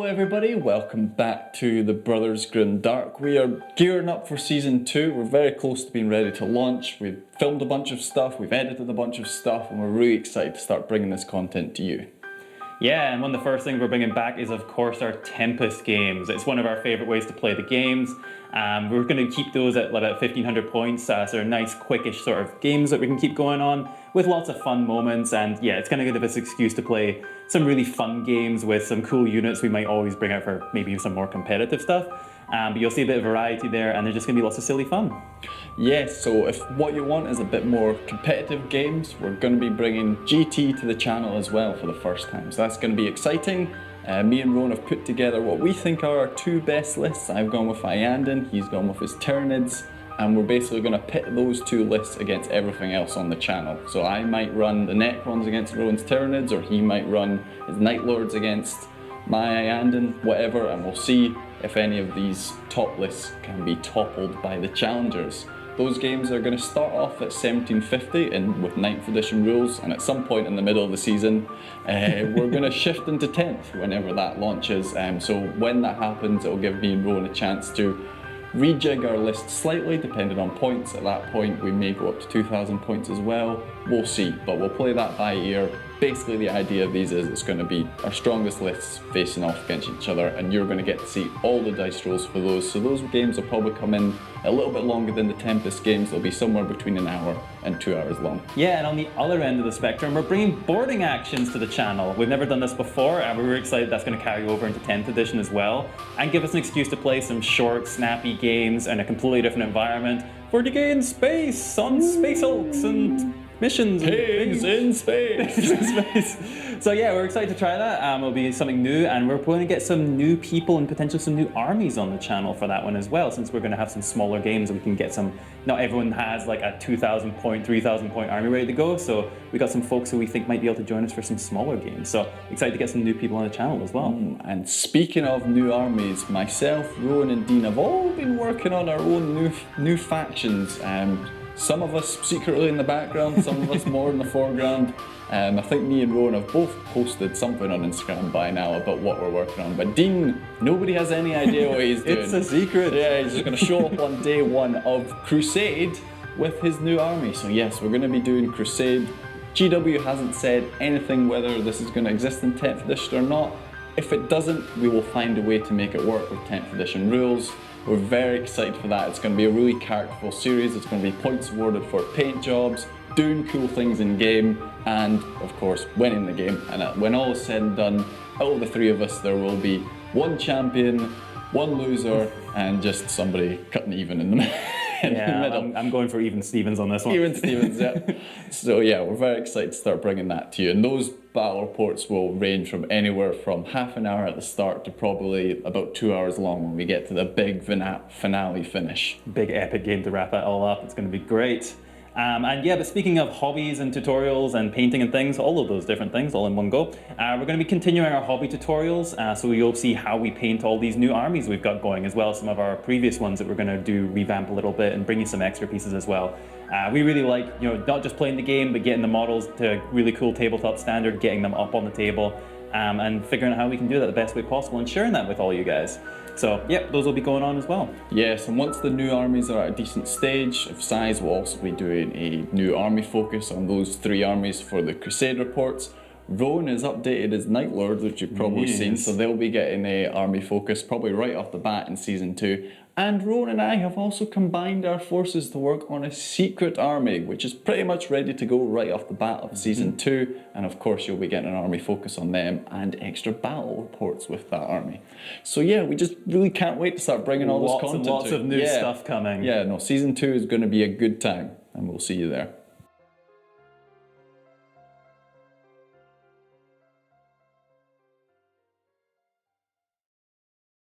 Hello everybody, welcome back to the Brothers Grimdark. We are gearing up for Season 2, we're very close to being ready to launch. We've filmed a bunch of stuff, we've edited a bunch of stuff, and we're really excited to start bringing this content to you. Yeah, and one of the first things we're bringing back is, of course, our Tempest games. It's one of our favourite ways to play the games. We're going to keep those at about 1,500 points, so they're nice, quickish sort of games that we can keep going on with lots of fun moments. And yeah, it's going to give us an excuse to play some really fun games with some cool units we might always bring out for maybe some more competitive stuff. But you'll see a bit of variety there, and there's just going to be lots of silly fun. Yes, so if what you want is a bit more competitive games, we're going to be bringing GT to the channel as well for the first time. So that's going to be exciting. Me and Rowan have put together what we think are our two best lists. I've gone with Iandon, he's gone with his Tyranids, and we're basically going to pit those two lists against everything else on the channel. So I might run the Necrons against Rowan's Tyranids, or he might run his Night Lords against my Iandon, whatever, and we'll see if any of these top lists can be toppled by the challengers. Those games are going to start off at 1750 and with 9th edition rules, and at some point in the middle of the season we're going to shift into 10th whenever that launches. So when that happens, it'll give me and Rowan a chance to rejig our list slightly depending on points. At that point we may go up to 2,000 points as well. We'll see, but we'll play that by ear. Basically the idea of these is it's going to be our strongest lists facing off against each other, and you're going to get to see all the dice rolls for those. So those games will probably come in a little bit longer than the Tempest games. They'll be somewhere between an hour and 2 hours long. Yeah, and on the other end of the spectrum, we're bringing boarding actions to the channel. We've never done this before, and we're excited that's going to carry over into 10th edition as well, and give us an excuse to play some short, snappy games in a completely different environment for to gain space on Space Hulks and missions. Pigs in space! So yeah, we're excited to try that. It'll be something new, and we're going to get some new people and potentially some new armies on the channel for that one as well, since we're going to have some smaller games and we can get some. Not everyone has like a 2,000 point, 3,000 point army ready to go, so we got some folks who we think might be able to join us for some smaller games. So excited to get some new people on the channel as well. And speaking of new armies, myself, Rowan and Dean have all been working on our own new factions. Some of us secretly in the background, some of us more in the foreground. I think me and Rowan have both posted something on Instagram by now about what we're working on. But Dean, nobody has any idea what he's doing. It's a secret. Yeah, he's just going to show up on day one of Crusade with his new army. So yes, we're going to be doing Crusade. GW hasn't said anything whether this is going to exist in 10th edition or not. If it doesn't, we will find a way to make it work with 10th edition rules. We're very excited for that. It's going to be a really characterful series. It's going to be points awarded for paint jobs, doing cool things in game, and of course winning the game. And when all is said and done, out of the three of us there will be one champion, one loser, and just somebody cutting even in the middle. I'm going for even Stevens on this one. Even Stevens, yeah. So yeah, we're very excited to start bringing that to you. And those battle reports will range from anywhere from half an hour at the start to probably about 2 hours long when we get to the big finale finish. Big epic game to wrap it all up. It's going to be great. And yeah, but speaking of hobbies and tutorials and painting and things, all of those different things all in one go, we're going to be continuing our hobby tutorials, so you'll see how we paint all these new armies we've got going, as well as some of our previous ones that we're going to do revamp a little bit and bring you some extra pieces as well. We really like, not just playing the game, but getting the models to really cool tabletop standard, getting them up on the table, and figuring out how we can do that the best way possible and sharing that with all you guys. So, yep, those will be going on as well. Yes, and once the new armies are at a decent stage of size, we'll also be doing a new army focus on those three armies for the Crusade reports. Rowan has updated his Night Lords, which you've probably seen, so they'll be getting a army focus probably right off the bat in Season 2. And Rowan and I have also combined our forces to work on a secret army, which is pretty much ready to go right off the bat of Season 2. And of course, you'll be getting an army focus on them and extra battle reports with that army. So yeah, we just really can't wait to start bringing all this content. Lots of new stuff coming. Yeah, no, Season 2 is going to be a good time, and we'll see you there.